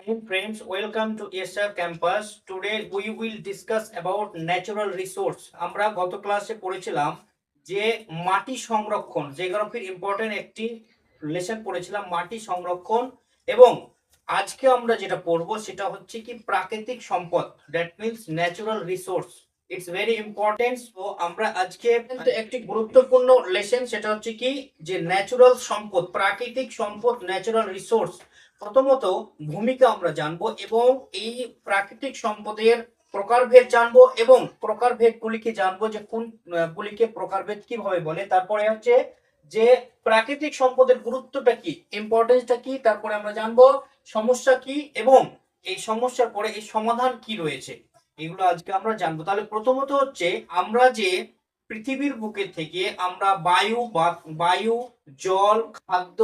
Hi friends, welcome to ESR campus. Today we will discuss about natural resource. আমরা গত ক্লাসে পড়েছিলাম যে মাটি সংরক্ষণ, জিওগ্রাফির ইম্পর্টেন্ট একটি লেসন পড়েছিলাম মাটি সংরক্ষণ, এবং আজকে আমরা যেটা পড়বো সেটা হচ্ছে কি প্রাকৃতিক সম্পদ, that means natural resource. It's very important. তো আমরা আজকে একটি গুরুত্বপূর্ণ লেসন, সেটা হচ্ছে কি যে ন্যাচারাল সম্পদ, প্রাকৃতিক সম্পদ, ন্যাচারাল রিসোর্স। প্রথমত ভূমিকা আমরা জানবো এবং এই প্রাকৃতিক সম্পদের প্রকারভেদ জানবো এবং প্রকারভেদ গুলিকে জানবো যে কোন গুলিকে প্রকারভেদ কিভাবে বলে। তারপরে হচ্ছে যে প্রাকৃতিক সম্পদের গুরুত্বটা কি, ইম্পর্টেন্সটা কি, তারপরে আমরা জানবো সমস্যা কি এবং এই সমস্যার পরে এই সমাধান কি রয়েছে, এগুলো আজকে আমরা জানবো। তাহলে প্রথমত হচ্ছে আমরা যে পৃথিবীর বুকে থেকে আমরা বায়ু, জল, খাদ্য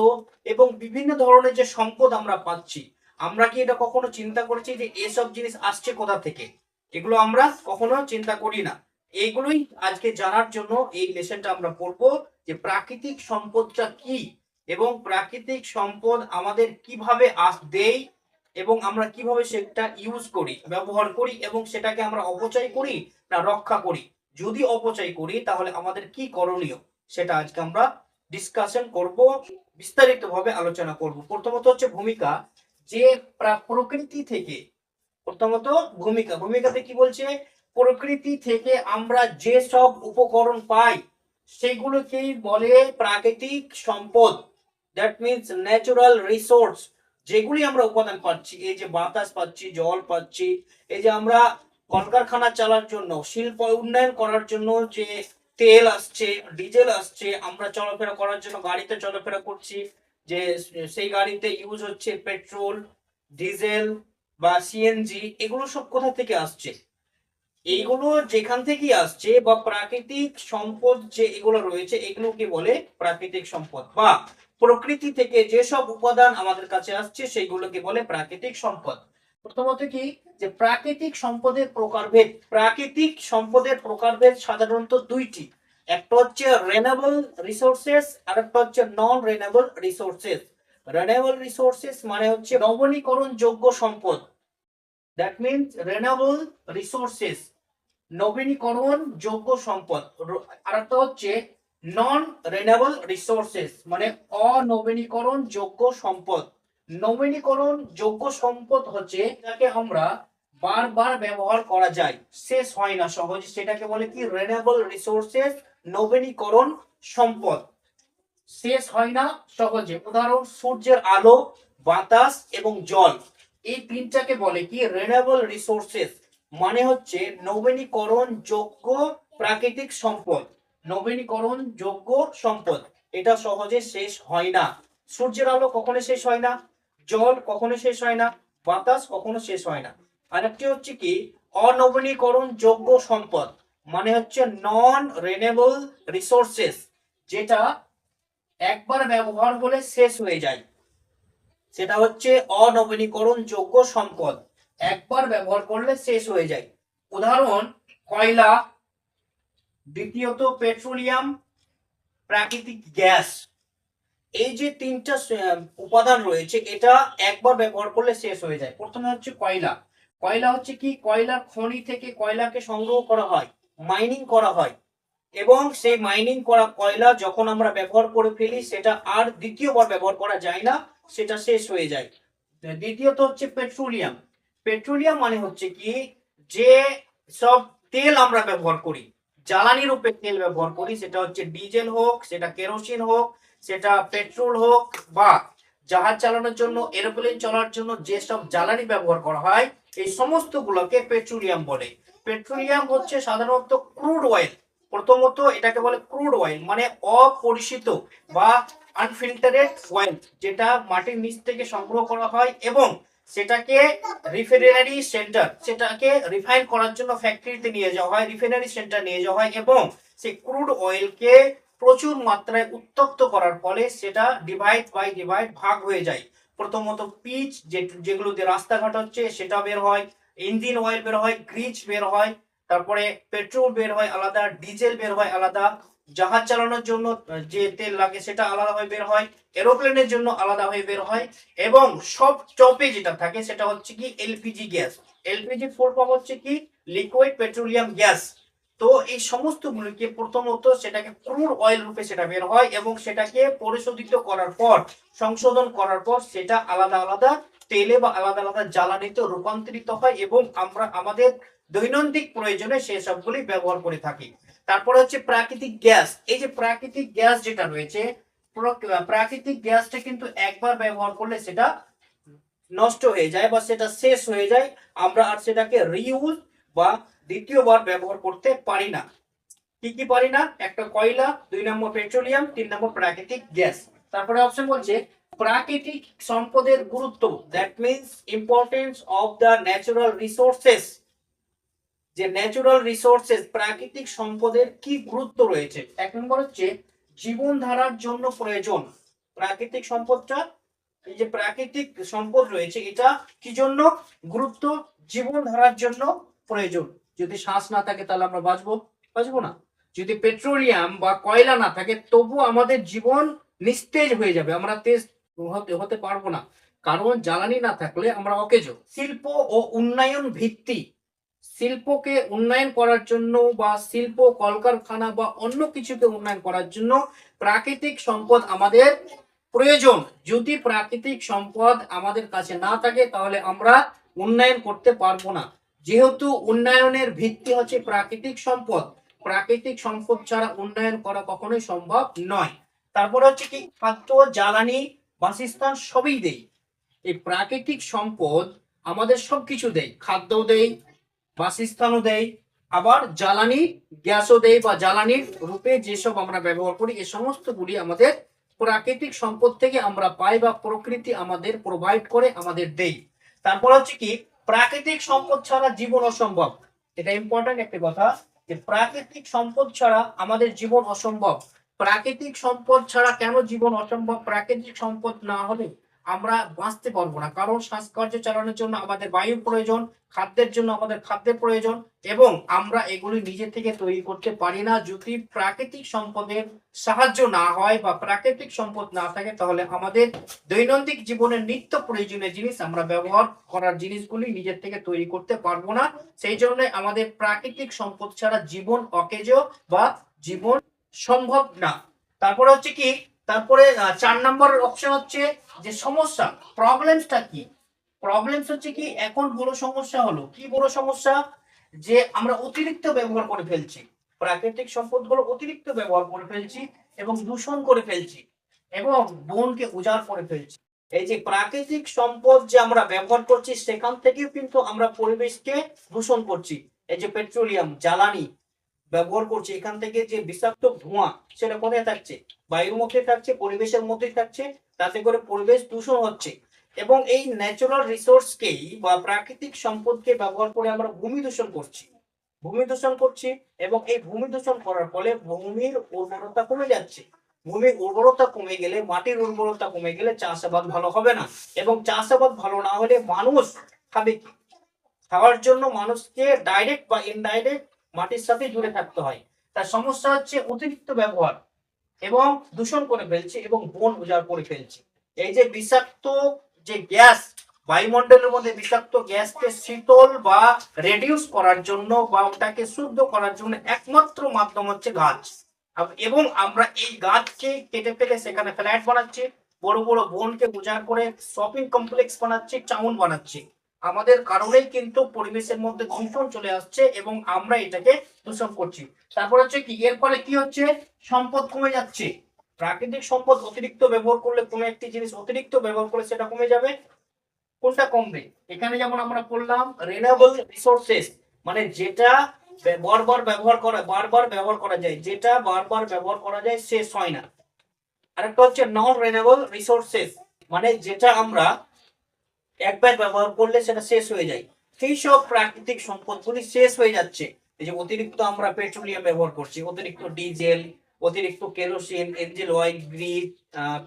এবং বিভিন্ন ধরনের যে সম্পদ আমরা পাচ্ছি, আমরা কি এটা কখনো চিন্তা করেছি যে এসব জিনিস আসছে কোথা থেকে? এগুলো আমরা কখনো চিন্তা করি না। এইগুলোই আজকে জানার জন্য এই লেসনটা আমরা পড়বো যে প্রাকৃতিক সম্পদটা কি এবং প্রাকৃতিক সম্পদ আমাদের কিভাবে দেয় এবং আমরা কিভাবে সেটা ইউজ করি, ব্যবহার করি, এবং সেটাকে আমরা অপচয় করি না রক্ষা করি। যদি অপচয় করি তাহলে আমাদের কি করণীয়, সেটা আজকে আমরা ডিসকাশন করব, বিস্তারিতভাবে আলোচনা করব। প্রথমত হচ্ছে ভূমিকা, যে প্রকৃতি থেকে, প্রথমত ভূমিকাতে কি বলছে, প্রকৃতি থেকে আমরা যে সব উপকরণ পাই সেগুলোকেই বলে প্রাকৃতিক সম্পদ, দ্যাট মিন্স ন্যাচারাল রিসোর্স। যেগুলি আমরা উপাদান পাচ্ছি, এই যে বাতাস পাচ্ছি, জল পাচ্ছি, এই যে আমরা কলকারখানা চালার জন্য, শিল্প উন্নয়ন করার জন্য যে তেল আসছে, ডিজেল আসছে, আমরা চলাফেরা করার জন্য গাড়িতে চলাফেরা করছি, যে সেই গাড়িতে ইউজ হচ্ছে পেট্রোল, ডিজেল বা সিএনজি, এগুলো সব কোথা থেকে আসছে? এইগুলো যেখান থেকে আসছে বা প্রাকৃতিক সম্পদ যে এগুলো রয়েছে এগুলোকে বলে প্রাকৃতিক সম্পদ, বা প্রকৃতি থেকে যেসব উপাদান আমাদের কাছে আসছে সেইগুলোকে বলে প্রাকৃতিক সম্পদ। প্রথমত কি যে প্রাকৃতিক সম্পদের প্রকারভেদ, প্রাকৃতিক সম্পদের প্রকারভেদ সাধারণত দুইটি, একটা হচ্ছে রেনেবল রিসোর্সেস আর একটা হচ্ছে নন রেনেবল রিসোর্সেস। রেনেবল রিসোর্সেস মানে হচ্ছে নবনীকরণ যোগ্য সম্পদ, দ্যাট মিন্স রেনেবল রিসোর্সেস, নবীনীকরণ যোগ্য সম্পদ। আর একটা হচ্ছে নন রেনেবল রিসোর্সেস মানে অনবীনীকরণ যোগ্য সম্পদ। নবীনীকরণ যোগ্য সম্পদ হচ্ছে যাকে আমরা বারবার ব্যবহার করা যায়, শেষ হয় না সহজে, সেটাকে বলে কি রেনেবল রিসোর্সেস, নবীনীকরণ সম্পদ, শেষ হয় না সহজে। উদাহরণ সূর্যের আলো, বাতাস এবং জল, এই তিনটাকে বলে কি রেনেবল রিসোর্সেস, মানে হচ্ছে নবীনীকরণ যোগ্য প্রাকৃতিক সম্পদ, নবীনীকরণ যোগ্য সম্পদ। এটা সহজে শেষ হয় না। সূর্যের আলো কখনো শেষ হয় না, জল কখনো শেষ হয় না, বাতাস কখনো শেষ হয় না। আরেকটি হচ্ছে কি অনবীনীকরণ যোগ্য সম্পদ, মানে হচ্ছে নন রেনেবল রিসোর্সেস, যেটা একবার ব্যবহার হলে শেষ হয়ে যায়, সেটা হচ্ছে অনবীনীকরণ যোগ্য সম্পদ, একবার ব্যবহার করলে শেষ হয়ে যায়। উদাহরণ কয়লা, দ্বিতীয়ত পেট্রোলিয়াম, প্রাকৃতিক গ্যাস। এই যে তিনটা উপাদান রয়েছে এটা একবার ব্যবহার করলে শেষ হয়ে যায়। প্রথমে হচ্ছে কয়লা। কয়লা হচ্ছে কি কয়লার খনি থেকে কয়লাকে সংগ্রহ করা হয়, মাইনিং করা হয়, এবং সেই মাইনিং করা কয়লা যখন আমরা ব্যবহার করে ফেলি সেটা আর দ্বিতীয়বার ব্যবহার করা যায় না, সেটা শেষ হয়ে যায়। দ্বিতীয়ত হচ্ছে পেট্রোলিয়াম। পেট্রোলিয়াম মানে হচ্ছে কি যে সব তেল আমরা ব্যবহার করি, জ্বালানি রূপে তেল ব্যবহার করি, সেটা হচ্ছে ডিজেল হোক, সেটা কেরোসিন হোক, সেটা পেট্রোল হোক, বা জাহাজ চালানোর জন্য, এরোপ্লেন চলার জন্য যেসব জ্বালানি ব্যবহার করা হয় এই সমস্ত গুলোকে পেট্রোলিয়াম বলে। পেট্রোলিয়াম হচ্ছে সাধারণত ক্রুড অয়েল। প্রথমত এটাকে বলে ক্রুড অয়েল মানে অপরিশোধিত বা আনফিল্টারেড অয়েল, যেটা মাটির নিচ থেকে সংগ্রহ করা হয় এবং সেটাকে রিফাইনারি সেন্টার, সেটাকে রিফাইন করার জন্য ফ্যাক্টরিতে নিয়ে যাওয়া হয়, রিফাইনারি সেন্টার নিয়ে যাওয়া হয়, এবং সেই ক্রুড অয়েলকে প্রচুর মাত্রায় উত্তপ্ত করার ফলে সেটা ডিভাইড বাই ডিভাইড ভাগ হয়ে যায়। প্রথমত পিচ, যেগুলো দিয়ে রাস্তাঘাট হচ্ছে সেটা বের হয়, ইঞ্জিন অয়েল বের হয়, গ্রিজ বের হয়, তারপরে পেট্রোল বের হয় আলাদা, ডিজেল বের হয় আলাদা, জাহাজ চালানোর জন্য যে তেল লাগে সেটা আলাদাভাবে বের হয়, এরোপ্লেনের জন্য আলাদা হয়ে বের হয়, এবং সব টপে যেটা থাকে সেটা হচ্ছে কি LPG gas. LPG full form হচ্ছে কি লিকুইড পেট্রোলিয়াম গ্যাস। তো এই সমস্ত গুলিকে প্রথমত সেটাকে ক্রুড অয়েল রূপে সেটা বের হয়, এবং সেটাকে পরিশোধিত করার পর, সংশোধন করার পর সেটা আলাদা আলাদা তেলে বা আলাদা আলাদা জ্বালানিতে রূপান্তরিত হয়, এবং আমরা আমাদের দৈনন্দিন প্রয়োজনে সেই সবগুলি ব্যবহার করে থাকি। তারপরে হচ্ছে প্রাকৃতিক গ্যাস। এই যে প্রাকৃতিক গ্যাস যেটা রয়েছে, প্রাকৃতিক গ্যাসটা কিন্তু একবার ব্যবহার করলে সেটা নষ্ট হয়ে যায় বা সেটা শেষ হয়ে যায়, আমরা আর সেটাকে রিইউজ বা দ্বিতীয়বার ব্যবহার করতে পারি না। কি কি পারি না? একটা কয়লা, 2 নম্বর পেট্রোলিয়াম, 3 নম্বর প্রাকৃতিক গ্যাস। তারপরে অপশন বলছে প্রাকৃতিক সম্পদের গুরুত্ব, that means importance of the natural resources. যে ন্যাচারাল রিসোর্সেস প্রাকৃতিক সম্পদের কি গুরুত্ব রয়েছে। এক নম্বর হচ্ছে জীবন ধারার জন্য প্রয়োজন। প্রাকৃতিক সম্পদটা, এই যে প্রাকৃতিক সম্পদ রয়েছে এটা কি জন্য গুরুত্ব? জীবন ধারার জন্য প্রয়োজন। যদি শ্বাস না থাকে তাহলে আমরা বাঁচবো না। যদি পেট্রোলিয়াম বা কয়লা না থাকে তবু আমাদের জীবন নিস্তেজ হয়ে যাবে, আমরা তেজ হতে পারবো না, কারণ জ্বালানি না থাকলে আমরা অকেজো। শিল্প ও উন্নয়ন ভিত্তি, শিল্পকে উন্নয়ন করার জন্য বা শিল্প কলকারখানা বা অন্য কিছুকে উন্নয়ন করার জন্য প্রাকৃতিক সম্পদ আমাদের প্রয়োজন। যদি প্রাকৃতিক সম্পদ আমাদের কাছে না থাকে তাহলে আমরা উন্নয়ন করতে পারবো না। যেহেতু উন্নয়নের ভিত্তি হচ্ছে প্রাকৃতিক সম্পদ, প্রাকৃতিক সম্পদ ছাড়া উন্নয়ন করা কখনোই সম্ভব নয়। তারপরে হচ্ছে কি খাদ্য, জ্বালানি, বাসস্থান সবই দেয়। এই প্রাকৃতিক সম্পদ আমাদের সবকিছু দেয়, খাদ্যও দেয়, বাসস্থানও দেয়, আবার জ্বালানি গ্যাসও দেয়, বা জ্বালানির রূপে যেসব আমরা ব্যবহার করি এই সমস্তগুলি আমাদের প্রাকৃতিক সম্পদ থেকে আমরা পাই বা প্রকৃতি আমাদের প্রোভাইড করে আমাদের দেয়। তারপর হচ্ছে কি প্রাকৃতিক সম্পদ ছাড়া জীবন অসম্ভব। এটা ইম্পর্টেন্ট একটা কথা, যে প্রাকৃতিক সম্পদ ছাড়া আমাদের জীবন অসম্ভব। প্রাকৃতিক সম্পদ ছাড়া কেন জীবন অসম্ভব? প্রাকৃতিক সম্পদ না হলে আমরা বাঁচতে পারবো না, কারণ শ্বাসকার্য চালানোর জন্য আমাদের বায়ুর প্রয়োজন, খাদ্যের জন্য আমাদের খাদ্যের প্রয়োজন, এবং আমরা এগুলি নিজে থেকে তৈরি করতে পারি না। যদি প্রাকৃতিক সম্পদের সাহায্য না হয় বা প্রাকৃতিক সম্পদ না থাকে তাহলে আমাদের দৈনন্দিন জীবনের নিত্য প্রয়োজনীয় জিনিস আমরা ব্যবহার করার জিনিসগুলি নিজের থেকে তৈরি করতে পারবো না। সেই জন্য আমাদের প্রাকৃতিক সম্পদ ছাড়া জীবন অকেজো বা জীবন সম্ভব না। তারপরে হচ্ছে কি, তারপরে 4 নম্বর অপশন হচ্ছে যে সমস্যা, প্রবলেমসটা কি? প্রবলেমস হচ্ছে কি এখন বড় সমস্যা হলো কি, বড় সমস্যা যে আমরা অতিরিক্ত ব্যবহার করে ফেলছি, প্রাকৃতিক সম্পদগুলো অতিরিক্ত ব্যবহার করে ফেলছি এবং দূষণ করে ফেলছি এবং বনকে উজাড় করে ফেলছি। এই যে প্রাকৃতিক সম্পদ যে আমরা ব্যবহার করছি সেখান থেকেও কিন্তু আমরা পরিবেশকে দূষণ করছি। এই যে পেট্রোলিয়াম জ্বালানি ব্যবহার করছি, এখান থেকে যে বিষাক্ত ধোঁয়া সেটা কোথায় থাকছে? বায়ুর মধ্যে থাকছে, পরিবেশের মধ্যে থাকছে, তাতে করে পরিবেশ দূষণ হচ্ছে। এবং এই ন্যাচারাল রিসোর্সকেই বা প্রাকৃতিক সম্পদকে ব্যবহার করে আমরা ভূমি দূষণ করছি, এবং এই ভূমি দূষণ করার ফলে ভূমির উর্বরতা কমে যাচ্ছে। ভূমির উর্বরতা কমে গেলে, মাটির উর্বরতা কমে গেলে চাষাবাদ ভালো হবে না, এবং চাষাবাদ ভালো না হলে মানুষ খাবে কি? খাওয়ার জন্য মানুষকে ডাইরেক্ট বা ইনডাইরেক্ট মাটির সাথে জুড়ে থাকতে হয়। তার সমস্যা হচ্ছে অতিরিক্ত ব্যবহার এবং দূষণ করে ফেলছে এবং বন উজাড় করে ফেলছে। এই যে বিষাক্ত যে গ্যাস, বায়ুমণ্ডলের মধ্যে বিষাক্ত গ্যাসকে শীতল বা রেডিউস করার জন্য বা ওটাকে শুদ্ধ করার জন্য একমাত্র মাধ্যম হচ্ছে গাছ। এবং আমরা এই গাছকে কেটে ফেলে সেখানে ফ্ল্যাট বানাচ্ছি, বড় বড় বনকে উজাড় করে শপিং কমপ্লেক্স বানাচ্ছি, টাউন বানাচ্ছি। আমাদের কারণেই কিন্তু পরিবেশের মধ্যে দূষণ চলে আসছে এবং আমরা এটাকে দূষণ করছি। তারপর হচ্ছে কি এর ফলে কি হচ্ছে? সম্পদ কমে যাচ্ছে। প্রাকৃতিক সম্পদ অতিরিক্ত ব্যবহার করলে, কোনো একটি জিনিস অতিরিক্ত ব্যবহার করলে সেটা কমে যাবে। কোনটা কমবে? এখানে যেমন আমরা বললাম রিনিউয়েবল রিসোর্সেস, মানে যেটা বারবার ব্যবহার করা যায়, যেটা বারবার ব্যবহার করা যায় শেষ হয় না। আরেকটা হচ্ছে নন রিনিউয়েবল রিসোর্সেস, মানে যেটা আমরা একবার ব্যবহার করলে সেটা শেষ হয়ে যায়। সেই সব প্রাকৃতিক সম্পদগুলি শেষ হয়ে যাচ্ছে। এই যে অতিরিক্ত আমরা পেট্রোলিয়াম ব্যবহার করছি, অতিরিক্ত ডিজেল, অতিরিক্ত kerosene, engine oil, grease,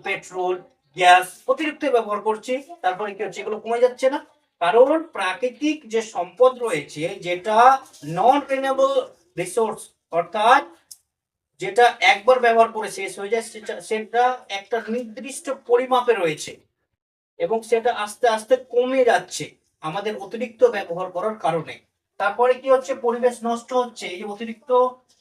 petrol, gas অতিরিক্ত ব্যবহার করছি, তারপরে কি হচ্ছে? এগুলো কমে যাচ্ছে না, কারণ প্রাকৃতিক যে সম্পদ রয়েছে যেটা নন রিনিউয়েবল রিসোর্স, অর্থাৎ যেটা একবার ব্যবহার করে শেষ হয়ে যায়, সেটা একটা নির্দিষ্ট পরিমাপে রয়েছে এবং সেটা আস্তে আস্তে কমে যাচ্ছে আমাদের অতিরিক্ত ব্যবহার করার কারণে। তারপরে কি হচ্ছে, পরিবেশ নষ্ট হচ্ছে। এই অতিরিক্ত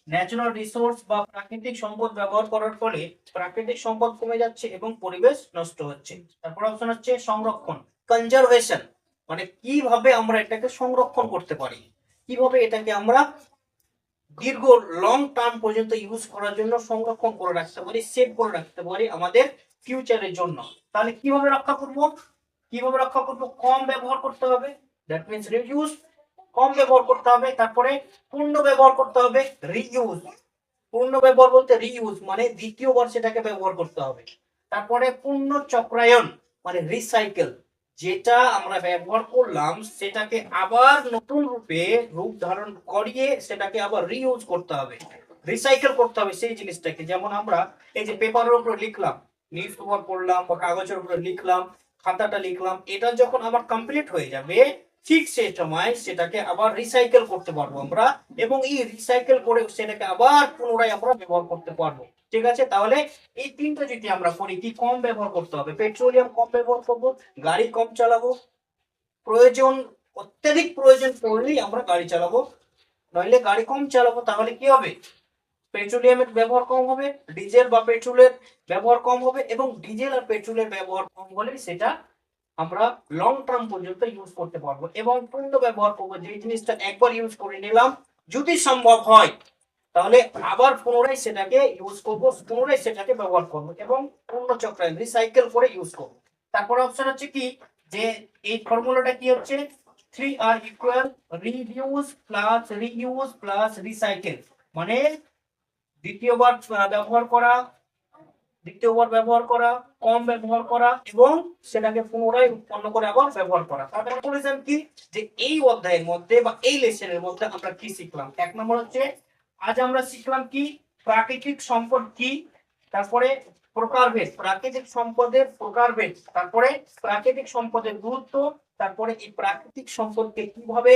ন্যাচারাল রিসোর্স বা প্রাকৃতিক সম্পদ ব্যবহার করার ফলে প্রাকৃতিক সম্পদ কমে যাচ্ছে এবং পরিবেশ নষ্ট হচ্ছে। তারপর অপশন হচ্ছে সংরক্ষণ, কনজারভেশন, মানে কিভাবে আমরা এটাকে সংরক্ষণ করতে পারি, কিভাবে এটাকে আমরা দীর্ঘ লং টার্ম পর্যন্ত ইউজ করার জন্য সংরক্ষণ করে রাখতে পারি, সেভ করে রাখতে পারি আমাদের ফিউচারের জন্য। তাহলে কিভাবে রক্ষা করব, কিভাবে রক্ষা করব, কম ব্যবহার করতে হবে, দ্যাট মিন্স রিইউজ, কম ব্যবহার করতে হবে। তারপরে পূর্ণ ব্যবহার করতে হবে, রিইউজ, পূর্ণ ব্যবহার বলতে রিইউজ মানে দ্বিতীয়বার সেটাকে ব্যবহার করতে হবে। তারপরে পূর্ণ চক্রায়ন মানে রিসাইকেল, যেটা আমরা ব্যবহার করলাম সেটাকে আবার নতুন রূপ ধারণ করিয়ে সেটাকে আবার রিইউজ করতে হবে, রিসাইকেল করতে হবে সেই জিনিসটাকে। যেমন আমরা এই যে পেপারের উপরে লিখলাম, নিউজ পেপার পড়লাম বা কাগজের উপরে লিখলাম, খাতাটা লিখলাম, এটা যখন আমার কমপ্লিট হয়ে যাবে ঠিক সেই সময় সেটাকে আবার রিসাইকেল করতে পারবো আমরা, এবং এই রিসাইকেল করে সেটাকে আবার পুনরায় আমরা ব্যবহার করতে পারবো। ঠিক আছে, তাহলে এই তিনটা যদি আমরা করি, কি কম ব্যবহার করতে হবে, পেট্রোলিয়াম কম ব্যবহার করব, গাড়ি কম চালাবো, প্রয়োজন অত্যাধিক প্রয়োজন পড়লেই আমরা গাড়ি চালাবো, নইলে গাড়ি কম চালাবো। তাহলে কি হবে, পেট্রোলিয়ামের ব্যবহার কম হবে, ডিজেল বা পেট্রোলের ব্যবহার কম হবে, এবং ডিজেল আর পেট্রোলের ব্যবহার কম হলে সেটা আমরা লং টার্ম পর্যন্ত ইউজ করতে পারবো। এবং পূর্ণ ব্যবহার করবো, যে জিনিসটা একবার ইউজ করে নিলাম যদি সম্ভব হয় তাহলে আবার পুনরায় সেটাকে ইউজ করব, পুনরায় সেটাকে ব্যবহার করব এবং পূর্ণ চক্রায়ন রিসাইকেল করে ইউজ করব। তারপর অপশন হচ্ছে কি, যে এই ফর্মুলাটা কি হচ্ছে, 3R equal reduce plus reuse plus recycle, মানে দ্বিতীয়বার ব্যবহার করা, কম ব্যবহার করা এবং সেটাকে পুনরায় উৎপন্ন করে আবার ব্যবহার করা। তারপরে বলেছেন কি, যে এই অধ্যায়ের মধ্যে বা এই লেসনের মধ্যে আমরা কি শিখলাম। এক নম্বর হচ্ছে আজ আমরা শিখলাম কি, প্রাকৃতিক সম্পদ কি, তারপরে প্রকারভেদ, প্রাকৃতিক সম্পদের প্রকারভেদ, তারপরে প্রাকৃতিক সম্পদের গুরুত্ব, তারপরে এই প্রাকৃতিক সম্পদকে কিভাবে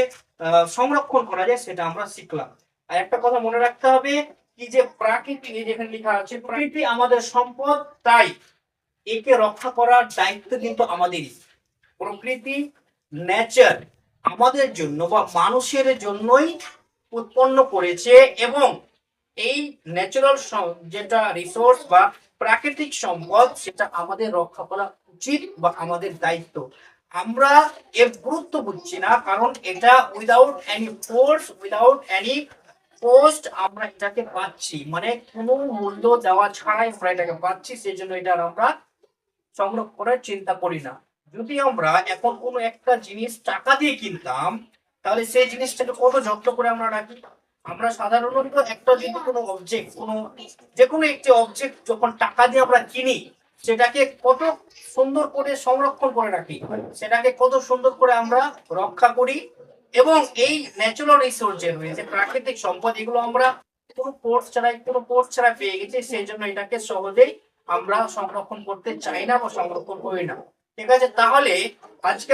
সংরক্ষণ করা যায় সেটা আমরা শিখলাম। আর একটা কথা মনে রাখতে হবে কি, যে প্রাকৃতি, যেখানে লেখা আছে প্রকৃতি আমাদের সম্পদ, তাই একে রক্ষা করার দায়িত্ব কিন্তু আমাদেরই। প্রকৃতি, নেচার আমাদের জন্য বা মানুষের জন্যই উৎপন্ন করেছে, এবং এই ন্যাচারাল যেটা রিসোর্স বা প্রাকৃতিক সম্পদ সেটা আমাদের রক্ষা করা উচিত বা আমাদের দায়িত্ব। আমরা এর গুরুত্ব বুঝছি না, কারণ এটা without any force, without any post আমরা এটাকে পাচ্ছি, মানে কোনো মূল্য দেওয়া ছাড়াই আমরা এটাকে পাচ্ছি, সেই জন্য এটা আমরা সংরক্ষণের চিন্তা করি না। যদি আমরা এখন কোনো একটা জিনিস টাকা দিয়ে কিনতাম তাহলে সেই জিনিসটাকে কত যত্ন করে আমরা রাখি। আমরা সাধারণত একটা যদি কোনো অবজেক্ট, কোনো যে কোনো একটি অবজেক্ট যখন টাকা দিয়ে আমরা কিনি সেটাকে কত সুন্দর করে সংরক্ষণ করে রাখি, সেটাকে কত সুন্দর করে আমরা রক্ষা করি। এবং এই ন্যাচারাল রিসোর্স যে রয়েছে প্রাকৃতিক সম্পদ, এগুলো আমরা কোনো কোর্স ছাড়া পেয়ে গেছি, সেই জন্য এটাকে সহজেই আমরা সংরক্ষণ করতে চাই না বা সংরক্ষণ করি না। ঠিক আছে, তাহলে আজকে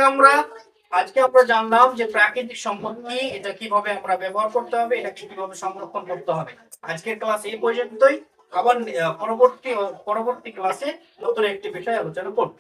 আমরা জানলাম যে প্রাকৃতিক সম্পদ কি, এটা কিভাবে আমরা ব্যবহার করতে হবে, এটাকে কিভাবে সংরক্ষণ করতে হবে। আজকের ক্লাস এই পর্যন্তই, আবার পরবর্তী ক্লাসে নতুন একটি বিষয় আলোচনা করব।